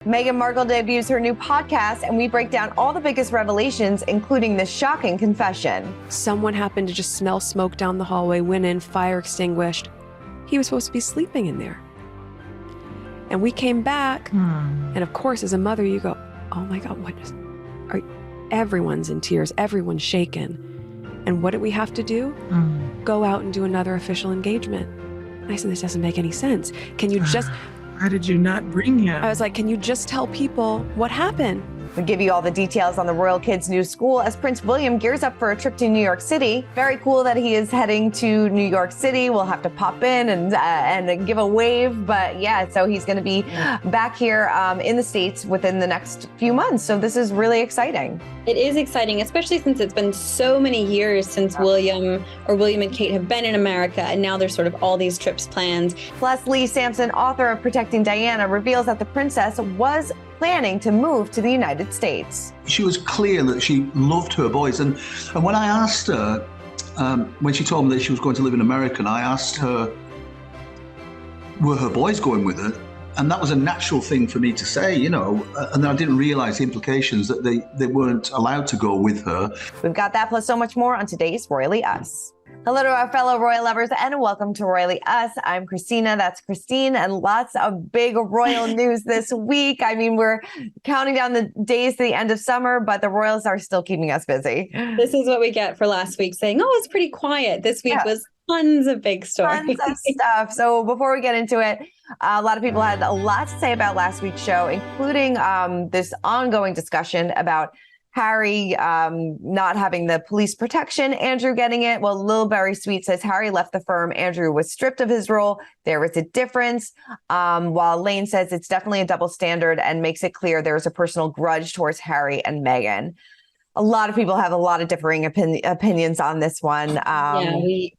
Meghan Markle debuts her new podcast, and we break down all the biggest revelations, including this shocking confession. Someone happened to just smell smoke down the hallway, went in, fire extinguished. He was supposed to be sleeping in there. And we came back, and of course, as a mother, you go, oh my God, everyone's in tears, everyone's shaken. And what did we have to do? Go out and do another official engagement. And I said, this doesn't make any sense. Can you just... Why did you not bring him? I was like, can you just tell people what happened? We'll give you all the details on the royal kid's new school as Prince William gears up for a trip to New York City. Very cool that he is heading to New York City. We'll have to pop in and give a wave. But yeah, so he's going to be back here in the States within the next few months. So this is really exciting. It is exciting, especially since it's been so many years since William and Kate have been in America. And now there's sort of all these trips planned. Plus, Lee Sampson, author of Protecting Diana, reveals that the princess was planning to move to the United States. She was clear that she loved her boys. And when I asked her, when she told me that she was going to live in America, I asked her, were her boys going with her? And that was a natural thing for me to say, you know, and I didn't realize the implications that they weren't allowed to go with her. We've got that plus so much more on today's Royally Us. Hello to our fellow royal lovers and welcome to Royally Us. I'm Christina, that's Christine, and lots of big royal news this week. I mean, we're counting down the days to the end of summer, but the royals are still keeping us busy. This is what we get for last week saying, oh, it's pretty quiet. This week was tons of big stories. Tons of stuff. So before we get into it, a lot of people had a lot to say about last week's show, including this ongoing discussion about Harry not having the police protection, Andrew getting it. Well, Lil Berry Sweet says Harry left the firm. Andrew was stripped of his role. There is a difference. While Lane says it's definitely a double standard and makes it clear there is a personal grudge towards Harry and Meghan. A lot of people have a lot of differing opinions on this one.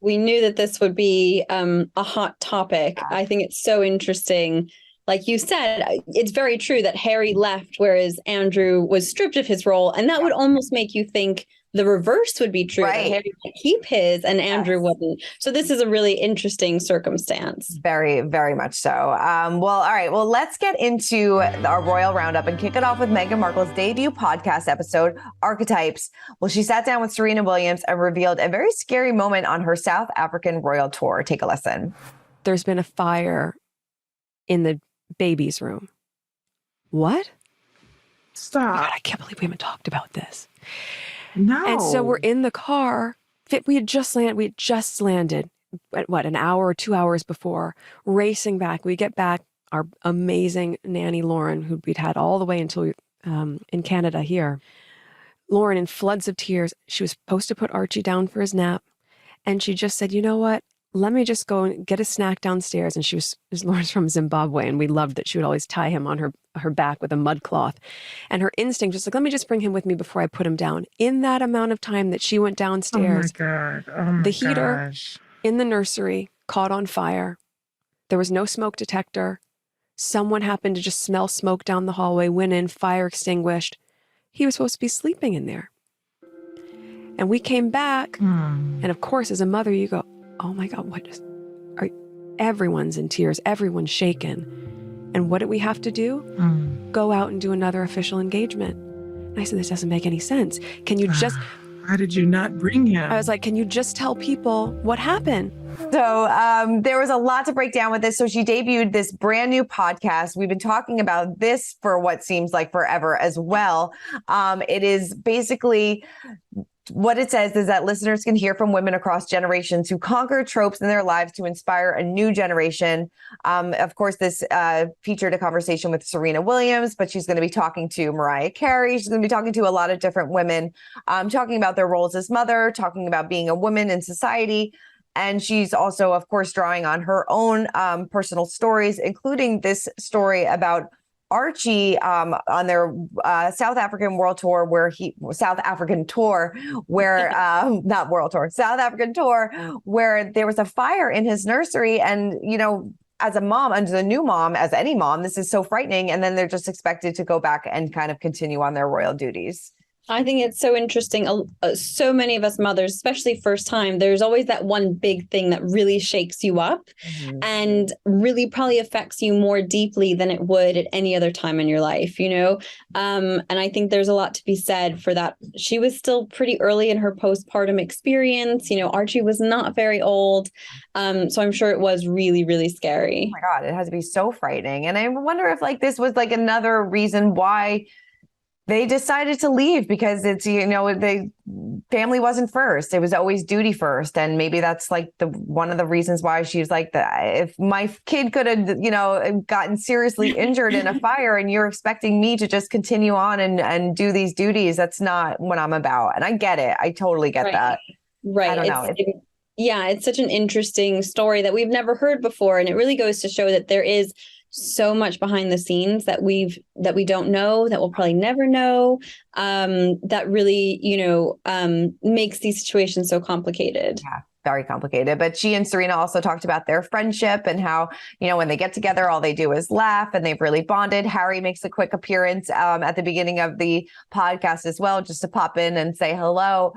We knew that this would be a hot topic. I think it's so interesting. Like you said, it's very true that Harry left, whereas Andrew was stripped of his role. And that would almost make you think the reverse would be true, that Harry would keep his and Andrew wouldn't. So this is a really interesting circumstance. Very, very much so. Well, all right. Well, let's get into our royal roundup and kick it off with Meghan Markle's debut podcast episode, Archetypes. Well, she sat down with Serena Williams and revealed a very scary moment on her South African royal tour. Take a listen. There's been a fire in the baby's room. What? Stop. God, I can't believe we haven't talked about this. No. And so we're in the car. We had just landed, an hour or 2 hours before, racing back. We get back, our amazing nanny, Lauren, who we'd had all the way until in Canada here. Lauren, in floods of tears, she was supposed to put Archie down for his nap. And she just said, you know what? Let me just go and get a snack downstairs. And Lauren's from Zimbabwe, and we loved that she would always tie him on her back with a mud cloth. And her instinct was like, let me just bring him with me before I put him down. In that amount of time that she went downstairs, the heater in the nursery caught on fire. There was no smoke detector. Someone happened to just smell smoke down the hallway, went in, fire extinguished. He was supposed to be sleeping in there. And we came back, and of course, as a mother, you go, oh my God, everyone's in tears, everyone's shaken. And what did we have to do? Go out and do another official engagement. And I said, this doesn't make any sense. Can you just... Why did you not bring him? I was like, can you just tell people what happened? So there was a lot to break down with this. So she debuted this brand new podcast. We've been talking about this for what seems like forever as well. It is basically... What it says is that listeners can hear from women across generations who conquer tropes in their lives to inspire a new generation. Of course, this featured a conversation with Serena Williams, but she's going to be talking to Mariah Carey. She's going to be talking to a lot of different women, talking about their roles as mother, talking about being a woman in society. And she's also, of course, drawing on her own personal stories, including this story about Archie on their South African world tour South African tour where there was a fire in his nursery. And, you know, as a mom, as a new mom, as any mom, this is so frightening. And then they're just expected to go back and kind of continue on their royal duties. I think it's so interesting. So many of us mothers, especially first time, there's always that one big thing that really shakes you up and really probably affects you more deeply than it would at any other time in your life, you know? And I think there's a lot to be said for that. She was still pretty early in her postpartum experience. You know, Archie was not very old. So I'm sure it was really, really scary. Oh my God, it has to be so frightening. And I wonder if like this was like another reason why they decided to leave, because it's, you know, family wasn't first. It was always duty first. And maybe that's like one of the reasons why she's like, if my kid could have, you know, gotten seriously injured in a fire and you're expecting me to just continue on and do these duties, that's not what I'm about. And I get it. I totally get that. Right. I don't know. Yeah, it's such an interesting story that we've never heard before. And it really goes to show that there is so much behind the scenes that we don't know, that we'll probably never know, that really, you know, makes these situations so complicated. Yeah, very complicated. But she and Serena also talked about their friendship and how, you know, when they get together, all they do is laugh, and they've really bonded. Harry makes a quick appearance at the beginning of the podcast as well, just to pop in and say hello.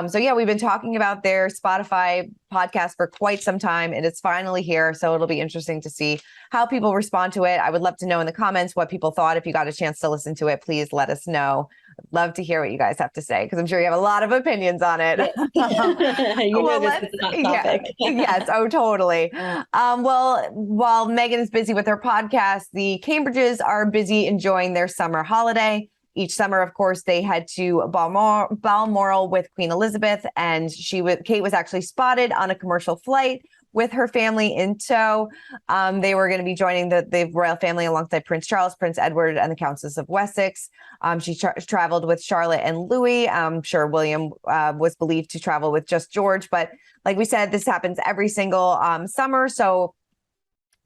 So yeah, we've been talking about their Spotify podcast for quite some time, and it's finally here. So it'll be interesting to see how people respond to it. I would love to know in the comments what people thought. If you got a chance to listen to it, please let us know. I'd love to hear what you guys have to say, because I'm sure you have a lot of opinions on it. You know, this is a hot topic. Yes. Oh, totally. Well, while Meghan is busy with her podcast, the Cambridges are busy enjoying their summer holiday. Each summer, of course, they head to Balmoral with Queen Elizabeth, and Kate was actually spotted on a commercial flight with her family in tow. They were going to be joining the royal family alongside Prince Charles, Prince Edward, and the Countess of Wessex. She traveled with Charlotte and Louis. I'm sure William was believed to travel with just George, but like we said, this happens every single summer. So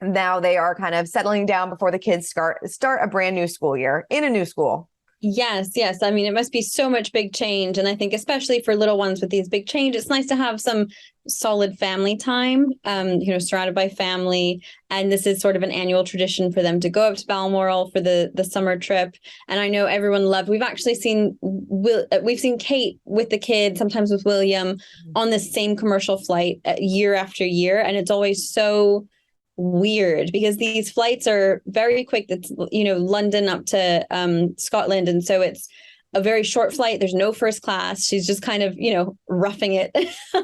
now they are kind of settling down before the kids start a brand new school year in a new school. Yes. I mean, it must be so much big change. And I think especially for little ones with these big changes, it's nice to have some solid family time, you know, surrounded by family. And this is sort of an annual tradition for them to go up to Balmoral for the summer trip. And I know everyone loved, we've actually seen, we've seen Kate with the kids, sometimes with William, on the same commercial flight year after year. And it's always so weird because these flights are very quick. That's, you know, London up to Scotland, and so it's a very short flight. There's no first class. She's just kind of, you know, roughing it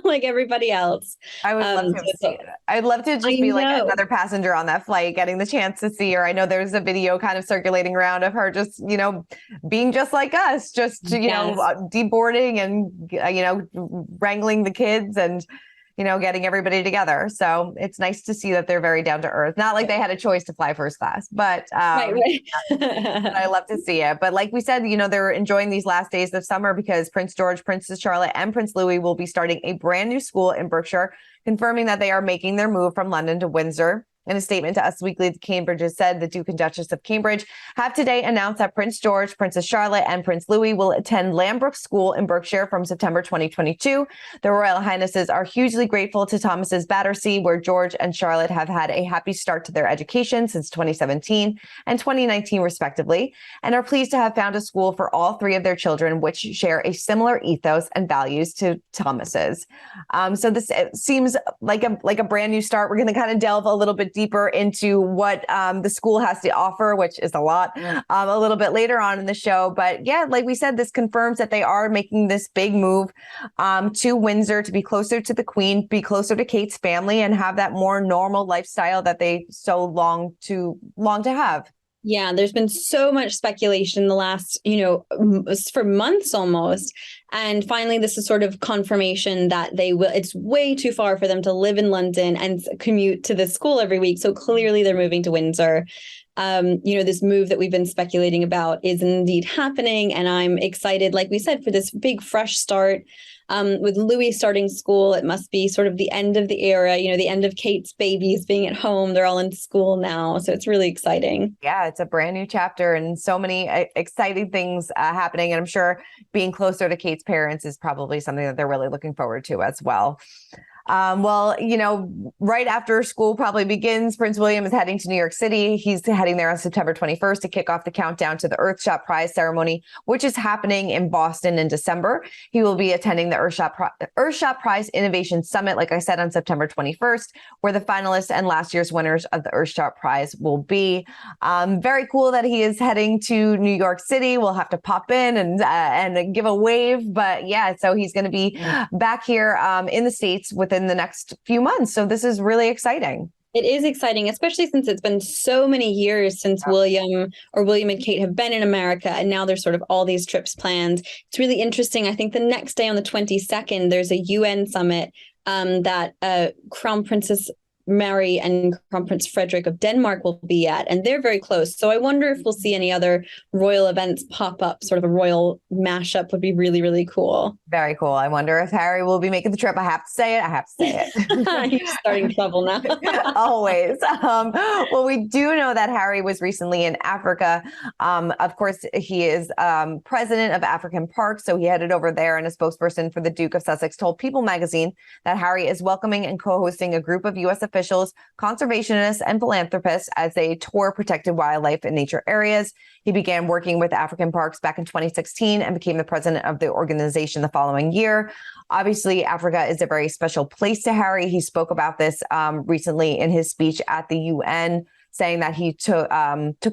like everybody else. I would love to see it. I'd love to just be like another passenger on that flight, getting the chance to see her. I know there's a video kind of circulating around of her just, you know, being just like us, just, you know, deboarding and, you know, wrangling the kids and, you know, getting everybody together. So it's nice to see that they're very down to earth. Not like they had a choice to fly first class, but right. I love to see it. But like we said, you know, they're enjoying these last days of summer because Prince George, Princess Charlotte, and Prince Louis will be starting a brand new school in Berkshire, confirming that they are making their move from London to Windsor. In a statement to Us Weekly, the Cambridges said the Duke and Duchess of Cambridge have today announced that Prince George, Princess Charlotte, and Prince Louis will attend Lambrook School in Berkshire from September 2022. The Royal Highnesses are hugely grateful to Thomas's Battersea, where George and Charlotte have had a happy start to their education since 2017 and 2019, respectively, and are pleased to have found a school for all three of their children, which share a similar ethos and values to Thomas's. So this seems like a brand new start. We're going to kind of delve a little bit deeper into what the school has to offer, which is a lot, a little bit later on in the show. But yeah, like we said, this confirms that they are making this big move to Windsor to be closer to the Queen, be closer to Kate's family, and have that more normal lifestyle that they so long to have. Yeah, there's been so much speculation in the last, you know, for months almost. And finally, this is sort of confirmation that they will, it's way too far for them to live in London and commute to the school every week. So clearly they're moving to Windsor. You know, this move that we've been speculating about is indeed happening. And I'm excited, like we said, for this big fresh start. With Louis starting school, it must be sort of the end of the era, you know, the end of Kate's babies being at home. They're all in school now. So it's really exciting. Yeah, it's a brand new chapter and so many exciting things happening. And I'm sure being closer to Kate's parents is probably something that they're really looking forward to as well. Well, right after school probably begins, Prince William is heading to New York City. He's heading there on September 21st to kick off the countdown to the Earthshot Prize ceremony, which is happening in Boston in December. He will be attending the Earthshot Prize Innovation Summit, like I said, on September 21st, where the finalists and last year's winners of the Earthshot Prize will be. Very cool that he is heading to New York City. We'll have to pop in and give a wave. But yeah, so he's going to be back here in the States within the next few months. So this is really exciting. It is exciting, especially since it's been so many years since William and Kate have been in America. And now there's sort of all these trips planned. It's really interesting. I think the next day on the 22nd, there's a UN summit that Crown Princess Mary and Crown Prince Frederick of Denmark will be at, and they're very close. So I wonder if we'll see any other royal events pop up. Sort of a royal mashup would be really, really cool. Very cool. I wonder if Harry will be making the trip. I have to say it. You're starting trouble now. Always. Well, we do know that Harry was recently in Africa. Of course, he is president of African Park, so he headed over there, and a spokesperson for the Duke of Sussex told People magazine that Harry is welcoming and co-hosting a group of U.S. officials, conservationists, and philanthropists as they tour protected wildlife and nature areas. He began working with African Parks back in 2016 and became the president of the organization the following year. Obviously, Africa is a very special place to Harry. He spoke about this recently in his speech at the UN, saying that he took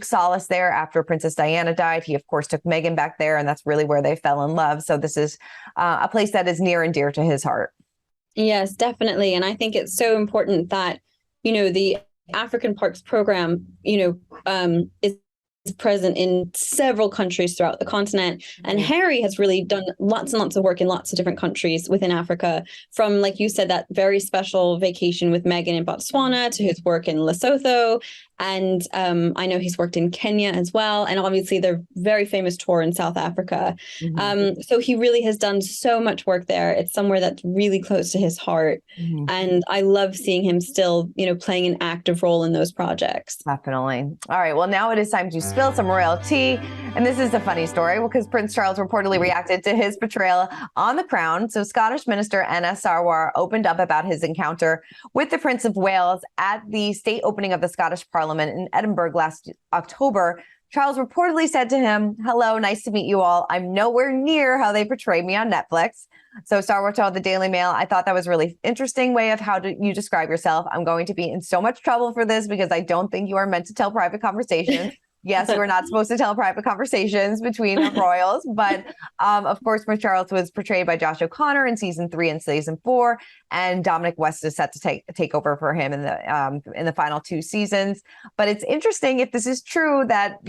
solace there after Princess Diana died. He, of course, took Meghan back there, and that's really where they fell in love. So this is a place that is near and dear to his heart. Yes, definitely. And I think it's so important that, the African Parks program, is present in several countries throughout the continent. And Harry has really done lots and lots of work in lots of different countries within Africa, from, like you said, that very special vacation with Meghan in Botswana to his work in Lesotho. And I know he's worked in Kenya as well. And obviously their very famous tour in South Africa. So he really has done so much work there. It's somewhere that's really close to his heart. And I love seeing him still, playing an active role in those projects. Definitely. All right. Well, now it is time to spill some royal tea. And this is a funny story because Prince Charles reportedly reacted to his portrayal on The Crown. So Scottish Minister Anna Sarwar opened up about his encounter with the Prince of Wales at the state opening of the Scottish Parliament in Edinburgh last October. Charles reportedly said to him, "Hello, nice to meet you all. I'm nowhere near how they portray me on Netflix." So Sarwar told the Daily Mail, "I thought that was a really interesting way of how you describe yourself. I'm going to be in so much trouble for this because I don't think you are meant to tell private conversations." Yes, we're not supposed to tell private conversations between royals, but of course, Prince Charles was portrayed by Josh O'Connor in season 3 and season 4, and Dominic West is set to take over for him in the final 2 seasons. But it's interesting if this is true that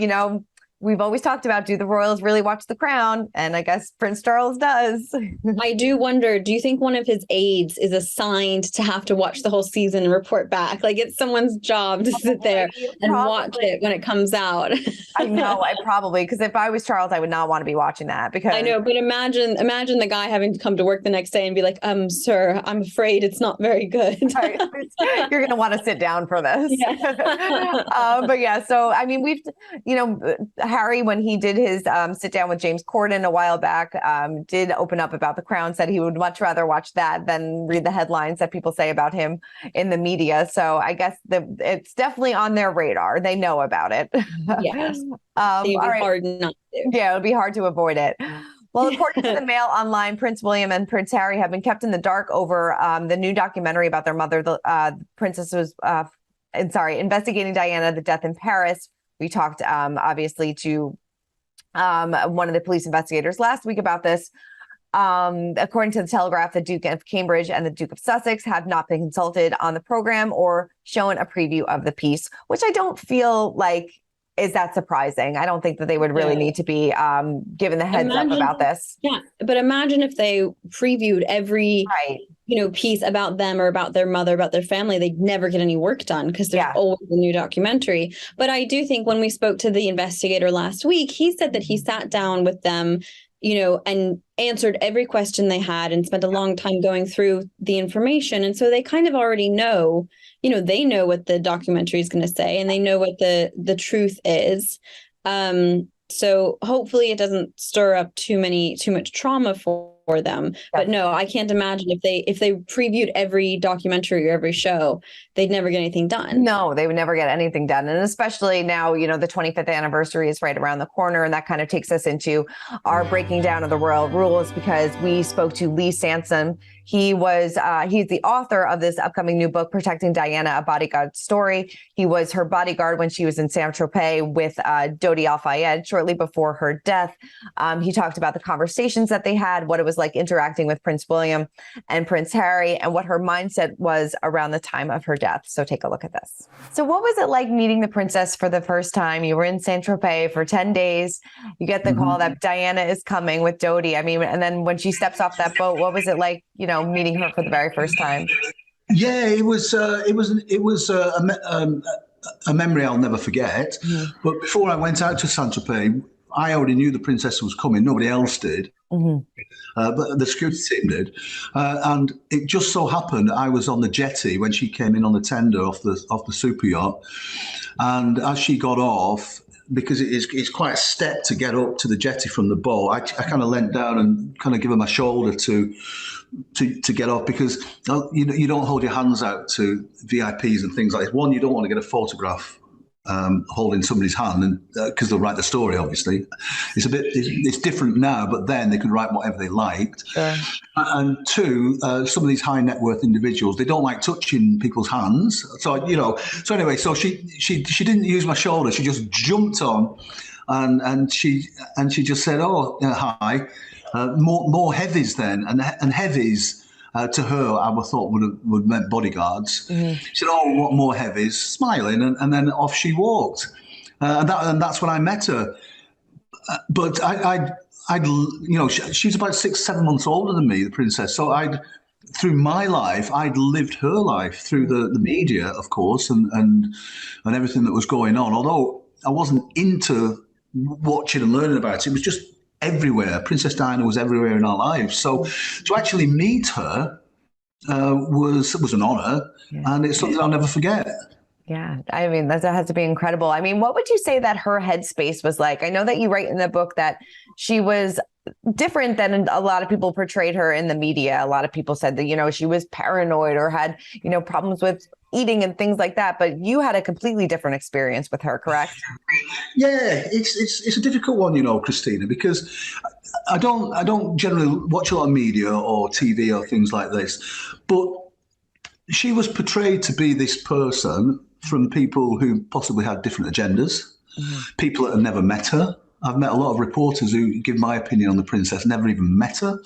we've always talked about, do the royals really watch The Crown? And I guess Prince Charles does. I do wonder, do you think one of his aides is assigned to have to watch the whole season and report back? Like, it's someone's job to sit there and watch it when it comes out. I know, because if I was Charles, I would not want to be watching that, because I know, but imagine the guy having to come to work the next day and be like, sir, I'm afraid it's not very good. Right. You're going to want to sit down for this. Yeah. But yeah, so I mean, we've, Harry, when he did his sit down with James Corden a while back, did open up about The Crown, said he would much rather watch that than read the headlines that people say about him in the media. So I guess it's definitely on their radar. They know about it. Yes. It'd be hard not to. Yeah, it would be hard to avoid it. Well, according to the Mail Online, Prince William and Prince Harry have been kept in the dark over the new documentary about their mother. The princess was investigating Diana, the death in Paris. We talked, obviously, to one of the police investigators last week about this. According to the Telegraph, the Duke of Cambridge and the Duke of Sussex have not been consulted on the program or shown a preview of the piece, which I don't feel like is that surprising. I don't think that they would really need to be given the heads up about this. Yeah, but imagine if they previewed every piece about them or about their mother, about their family. They'd never get any work done because there's always a new documentary. But I do think when we spoke to the investigator last week, he said that he sat down with them, and answered every question they had and spent a long time going through the information. And so they kind of already know, they know what the documentary is going to say, and they know what the truth is. So hopefully it doesn't stir up too much trauma for for them. But no, I can't imagine if they previewed every documentary or every show, they'd never get anything done. No, they would never get anything done. And especially now, you know, the 25th anniversary is right around the corner. And that kind of takes us into our breaking down of the royal rules, because we spoke to Lee Sansom. He's the author of this upcoming new book, Protecting Diana, A Bodyguard Story. He was her bodyguard when she was in Saint-Tropez with Dodi Al-Fayed shortly before her death. He talked about the conversations that they had, what it was like interacting with Prince William and Prince Harry, and what her mindset was around the time of her death. So take a look at this. So what was it like meeting the princess for the first time? You were in Saint-Tropez for 10 days. You get the call that Diana is coming with Dodi. I mean, and then when she steps off that boat, what was it like, you know, meeting her for the very first time? Yeah, it was a memory I'll never forget. But before I went out to Saint-Tropez, I already knew the princess was coming. Nobody else did. But the security team did. And it just so happened I was on the jetty when she came in on the tender off the super yacht. And as she got off, because it's quite a step to get up to the jetty from the boat, I kind of leant down and kind of give her my shoulder to get off, because you don't hold your hands out to VIPs and things like this. One, you don't want to get a photograph holding somebody's hand, and because they'll write the story. Obviously, it's different now, but then they could write whatever they liked. Sure. And two, some of these high net worth individuals, they don't like touching people's hands. So anyway, so she didn't use my shoulder. She just jumped on, and she just said, "Oh, hi." More heavies then, and heavies to her I would thought would meant bodyguards. She said, "Oh, what more heavies?" Smiling, and then off she walked, and that's when I met her. But she's about 6-7 months older than me, the princess. So through my life, I'd lived her life through the media, of course, and everything that was going on. Although I wasn't into watching and learning about it, it was just everywhere. Princess Diana was everywhere in our lives. So to actually meet her was an honor, and it's something I'll never forget. Yeah, I mean, that has to be incredible. I mean, what would you say that her headspace was like? I know that you write in the book that she was different than a lot of people portrayed her in the media. A lot of people said that, you know, she was paranoid or had, you know, problems with eating and things like that. But you had a completely different experience with her, correct? Yeah, it's a difficult one, you know, Christina, because I don't generally watch a lot of media or TV or things like this, but she was portrayed to be this person from people who possibly had different agendas, people that had never met her. I've met a lot of reporters who give my opinion on the princess, never even met her.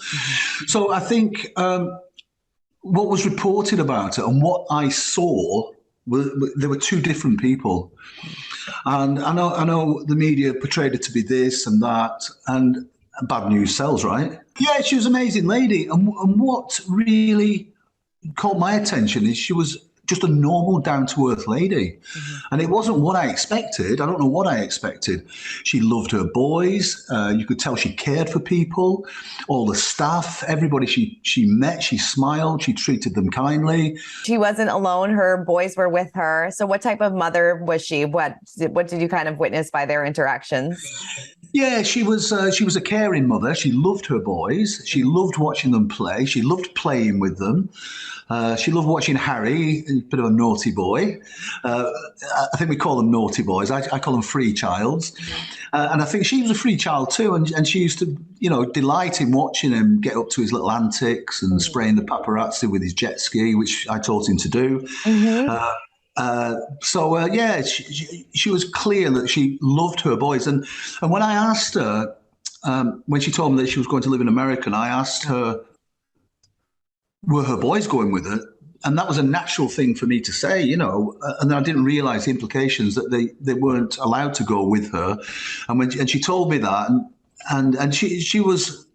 So I think what was reported about her and what I saw, there were two different people. And I know the media portrayed her to be this and that, and bad news sells, right? Yeah, she was an amazing lady. And what really caught my attention is she was just a normal, down-to-earth lady. And it wasn't what I expected. I don't know what I expected. She loved her boys. You could tell she cared for people, all the staff, everybody she met, she smiled, she treated them kindly. She wasn't alone. Her boys were with her. So what type of mother was she? What did you kind of witness by their interactions? Yeah, she was a caring mother. She loved her boys. She loved watching them play. She loved playing with them. She loved watching Harry, a bit of a naughty boy. I think we call them naughty boys. I call them free childs. And I think she was a free child too. And she used to, you know, delight in watching him get up to his little antics and spraying the paparazzi with his jet ski, which I taught him to do. She was clear that she loved her boys. And when I asked her, when she told me that she was going to live in America, and I asked her, were her boys going with her? And that was a natural thing for me to say, you know, and I didn't realize the implications that they weren't allowed to go with her. And she told me that, and she was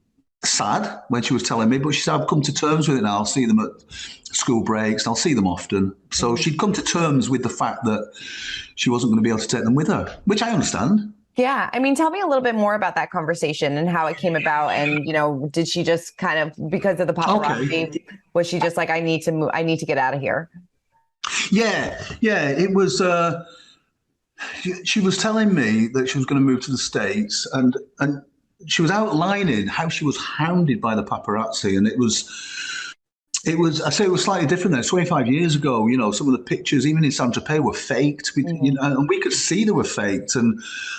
sad when she was telling me, but she said, I've come to terms with it now. I'll see them at school breaks, and I'll see them often. So she'd come to terms with the fact that she wasn't going to be able to take them with her, which I understand. Yeah. I mean, tell me a little bit more about that conversation and how it came about. And, you know, did she just kind of, because of the paparazzi, was she just like, I need to move, I need to get out of here? Yeah. It was, she was telling me that she was going to move to the States, and outlining how she was hounded by the paparazzi, and it was. I say it was slightly different then. 25 years ago, you know, some of the pictures, even in Saint-Tropez, were faked. You know, and we could see they were faked, and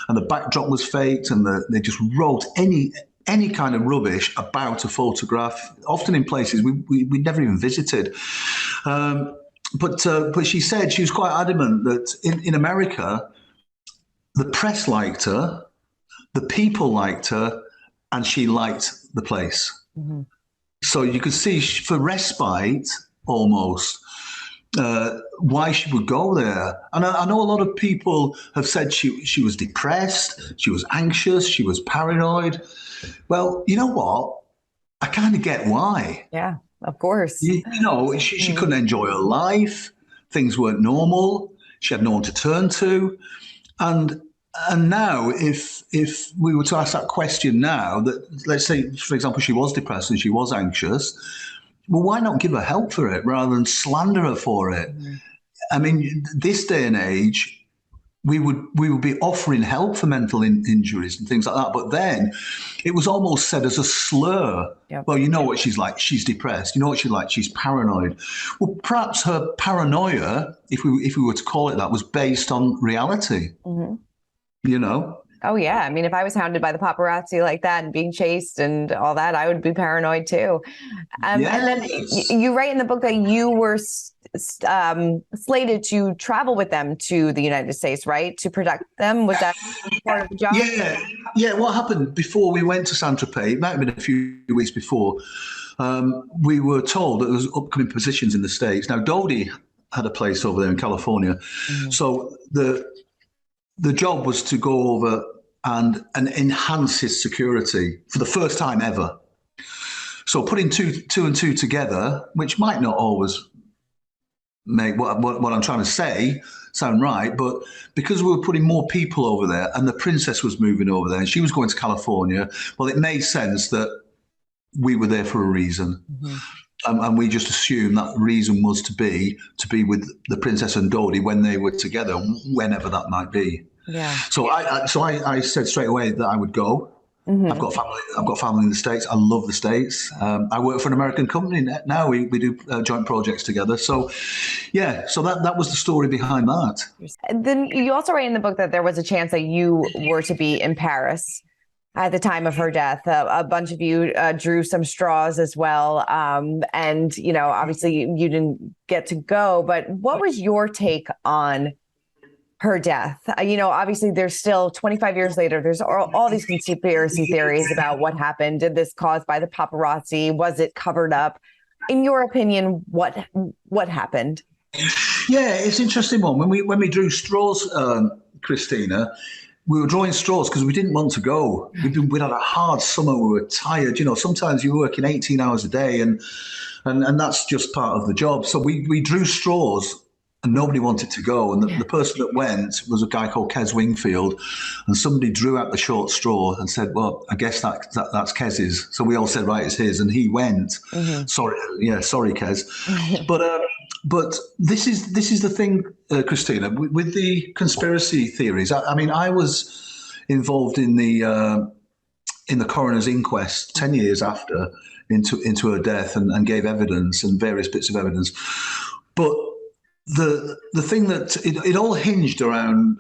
the backdrop was faked, and they just wrote any kind of rubbish about a photograph, often in places we never even visited. But she said she was quite adamant that in America, the press liked her, the people liked her, and she liked the place. Mm-hmm. So you could see for respite, almost, why she would go there. And I know a lot of people have said she was depressed, she was anxious, she was paranoid. Well, you know what? I kind of get why. Yeah, of course. You know, she couldn't enjoy her life. Things weren't normal. She had no one to turn to. And now, if we were to ask that question now, that let's say, for example, she was depressed and she was anxious, well, why not give her help for it rather than slander her for it? Mm-hmm. I mean, this day and age, we would be offering help for mental injuries and things like that. But then it was almost said as a slur. Yep. Well, you know what she's like. She's depressed. You know what she's like. She's paranoid. Well, perhaps her paranoia, if we were to call it that, was based on reality. Mm-hmm. You know? Oh, yeah. I mean, if I was hounded by the paparazzi like that and being chased and all that, I would be paranoid too. Yes. And then you write in the book that you were slated to travel with them to the United States, right? To protect them. Was that part of the job? Yeah. What happened before we went to Saint-Tropez, it might have been a few weeks before, we were told that there was upcoming positions in the States. Now, Dodie had a place over there in California. Mm-hmm. So the job was to go over and enhance his security for the first time ever. So putting two and two together, which might not always make what I'm trying to say sound right, but because we were putting more people over there and the princess was moving over there and she was going to California, well, it made sense that we were there for a reason. Mm-hmm. And we just assumed that reason was to be with the princess and Dodie when they were together, whenever that might be. Yeah. So I said straight away that I would go. Mm-hmm. I've got family in the States. I love the States. I work for an American company now. We do joint projects together. So, yeah. So that was the story behind that. Then you also write in the book that there was a chance that you were to be in Paris at the time of her death. A bunch of you drew some straws as well. And, you know, obviously you didn't get to go, but what was your take on her death? You know, obviously there's still 25 years later, there's all these conspiracy theories about what happened. Did this caused by the paparazzi? Was it covered up? In your opinion, what happened? Yeah, it's an interesting one. When we drew straws, Christina, we were drawing straws because we didn't want to go. We'd had a hard summer. We were tired. You know, sometimes you're working 18 hours a day and that's just part of the job. So we drew straws and nobody wanted to go. And the person that went was a guy called Kes Wingfield. And somebody drew out the short straw and said, well, I guess that's Kes's. So we all said, right, it's his. And he went. Mm-hmm. Sorry, Kes. But this is the thing, Christina, with the conspiracy theories. I mean, I was involved in the coroner's inquest 10 years after into her death and gave evidence and various bits of evidence. But the thing that it all hinged around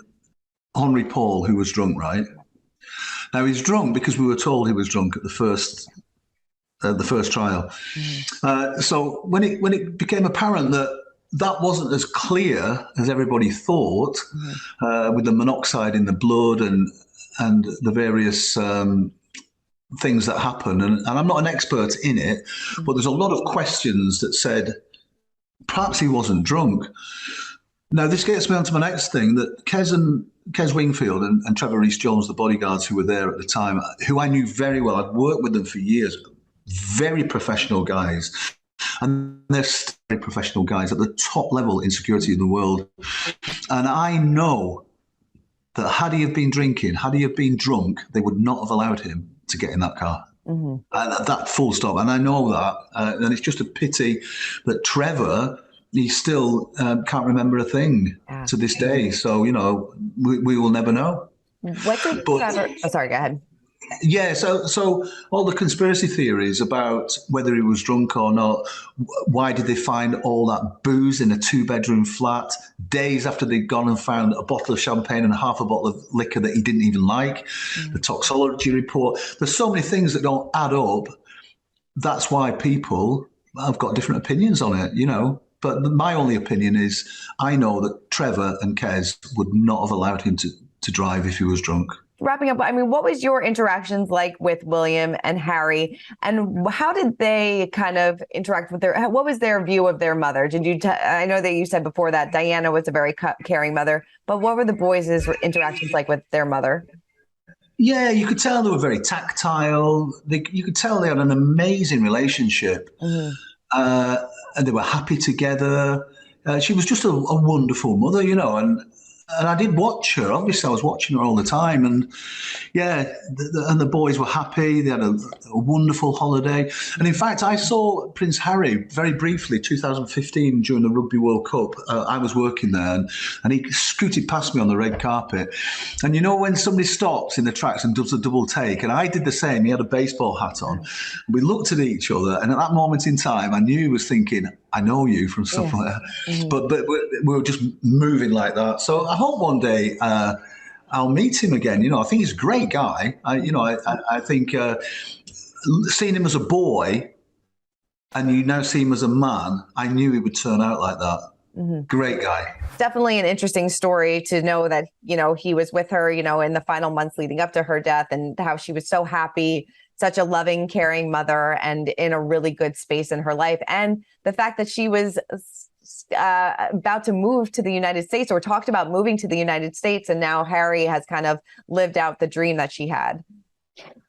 Henri Paul, who was drunk, right? Now he's drunk because we were told he was drunk at the first trial. Mm. So when it became apparent that wasn't as clear as everybody thought, with the monoxide in the blood and the various things that happen, and I'm not an expert in it, but there's a lot of questions that said perhaps he wasn't drunk. Now this gets me on to my next thing, that Kes Wingfield and Trevor Rees-Jones, the bodyguards who were there at the time, who I knew very well, I'd worked with them for years, very professional guys. And they're still very professional guys at the top level in security in the world. And I know that had he have been drinking, had he have been drunk, they would not have allowed him to get in that car. Mm-hmm. And that full stop. And I know that. And it's just a pity that Trevor, he still can't remember a thing to this day. So, you know, we will never know. What did Trevor... Oh, sorry, go ahead. Yeah, so all the conspiracy theories about whether he was drunk or not, why did they find all that booze in a two-bedroom flat days after they'd gone and found a bottle of champagne and half a bottle of liquor that he didn't even like, the toxicology report. There's so many things that don't add up. That's why people have got different opinions on it, you know. But my only opinion is I know that Trevor and Kez would not have allowed him to drive if he was drunk. Wrapping up, I mean, what was your interactions like with William and Harry, and how did they kind of interact with what was their view of their mother? Did you, I know that you said before that Diana was a very caring mother, but what were the boys' interactions like with their mother? Yeah, you could tell they were very tactile. You could tell they had an amazing relationship. And they were happy together. She was just a wonderful mother, you know, and I did watch her. Obviously, I was watching her all the time, and yeah, and the boys were happy. They had a wonderful holiday, and in fact, I saw Prince Harry very briefly, 2015, during the Rugby World Cup. I was working there, and he scooted past me on the red carpet. And you know when somebody stops in the tracks and does a double take, and I did the same. He had a baseball hat on. We looked at each other, and at that moment in time, I knew he was thinking, I know you from somewhere, but we were just moving like that. So I hope one day I'll meet him again. You know, I think he's a great guy. I think seeing him as a boy and you now see him as a man, I knew he would turn out like that. Great guy. Definitely an interesting story to know that, you know, he was with her, you know, in the final months leading up to her death, and how she was so happy, such a loving, caring mother, and in a really good space in her life. And the fact that she was about to move to the United States, or talked about moving to the United States. And now Harry has kind of lived out the dream that she had.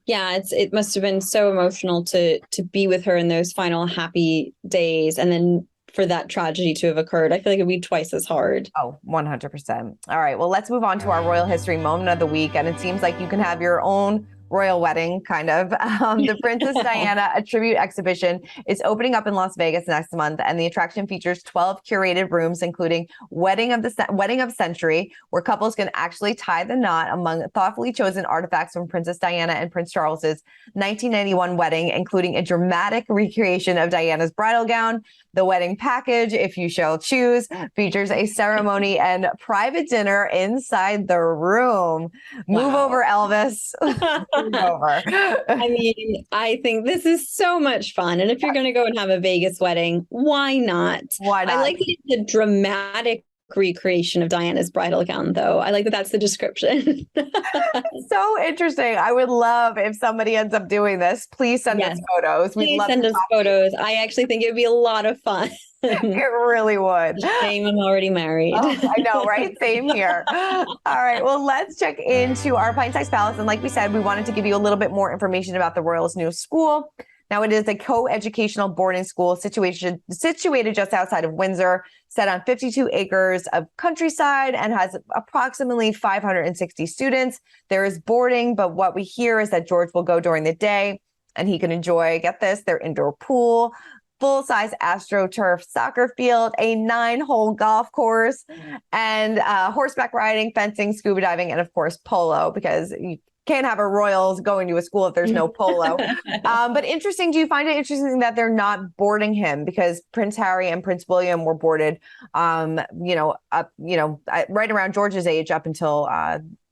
Yeah, it must have been so emotional to be with her in those final happy days. And then for that tragedy to have occurred, I feel like it'd be twice as hard. Oh, 100%. All right, well, let's move on to our royal history moment of the week. And it seems like you can have your own royal wedding, kind of. The Princess Diana, a tribute exhibition, is opening up in Las Vegas next month, and the attraction features 12 curated rooms, including Wedding of Century, where couples can actually tie the knot among thoughtfully chosen artifacts from Princess Diana and Prince Charles's 1991 wedding, including a dramatic recreation of Diana's bridal gown. The wedding package, if you shall choose, features a ceremony and private dinner inside the room. Move over, Elvis. Move over. I mean, I think this is so much fun. And if you're going to go and have a Vegas wedding, why not? Why not? I like that it's a dramatic recreation of Diana's bridal gown, though. I like that that's the description. So interesting. I would love if somebody ends up doing this. Please send us photos. Please send us photos. I actually think it would be a lot of fun. It really would. Shame I'm already married. Oh, I know, right? Same here. All right. Well, let's check into our Pint-Sized Palace. And like we said, we wanted to give you a little bit more information about the Royals' new school. Now, it is a co-educational boarding school situated just outside of Windsor, set on 52 acres of countryside, and has approximately 560 students. There is boarding, but what we hear is that George will go during the day, and he can enjoy, get this, their indoor pool, full-size AstroTurf soccer field, a 9-hole golf course, and horseback riding, fencing, scuba diving, and of course, polo, because you can't have a Royals going to a school if there's no polo. But interesting, do you find it interesting that they're not boarding him? Because Prince Harry and Prince William were boarded, right around George's age up until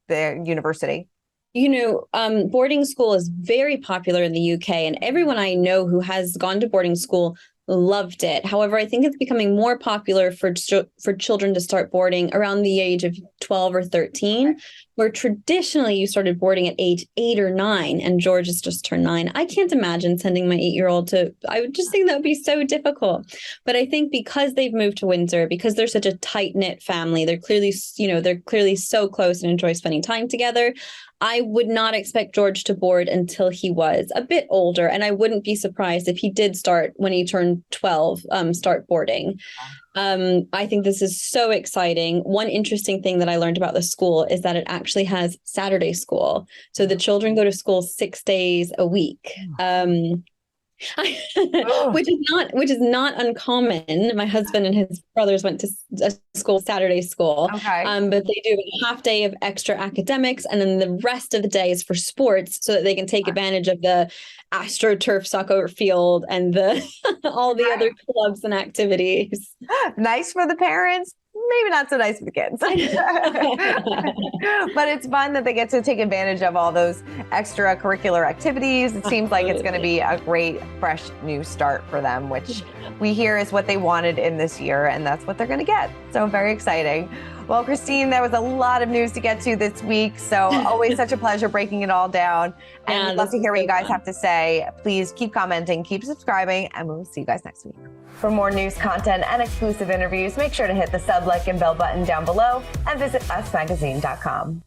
the university. You know, boarding school is very popular in the UK, and everyone I know who has gone to boarding school loved it. However, I think it's becoming more popular for children to start boarding around the age of 12 or 13, where traditionally you started boarding at age 8 or 9, and George has just turned 9. I can't imagine sending my 8-year-old to, I would just think that would be so difficult. But I think because they've moved to Windsor, because they're such a tight-knit family, they're clearly so close and enjoy spending time together. I would not expect George to board until he was a bit older. And I wouldn't be surprised if he did start when he turned 12, start boarding. I think this is so exciting. One interesting thing that I learned about the school is that it actually has Saturday school. So the children go to school 6 days a week. which is not uncommon. My husband and his brothers went to a school, Saturday school. Okay. But they do a half day of extra academics, and then the rest of the day is for sports, so that they can take advantage of the AstroTurf soccer field and the all the other clubs and activities. Nice for the parents, maybe not so nice for the kids. But it's fun that they get to take advantage of all those extracurricular activities. It seems like it's going to be a great, fresh new start for them, which we hear is what they wanted in this year, and that's what they're going to get. So very exciting. Well, Christine, there was a lot of news to get to this week. So always such a pleasure breaking it all down. And we'd love to hear what you guys have to say. Please keep commenting, keep subscribing, and we'll see you guys next week. For more news content and exclusive interviews, make sure to hit the sub, like, and bell button down below and visit usmagazine.com.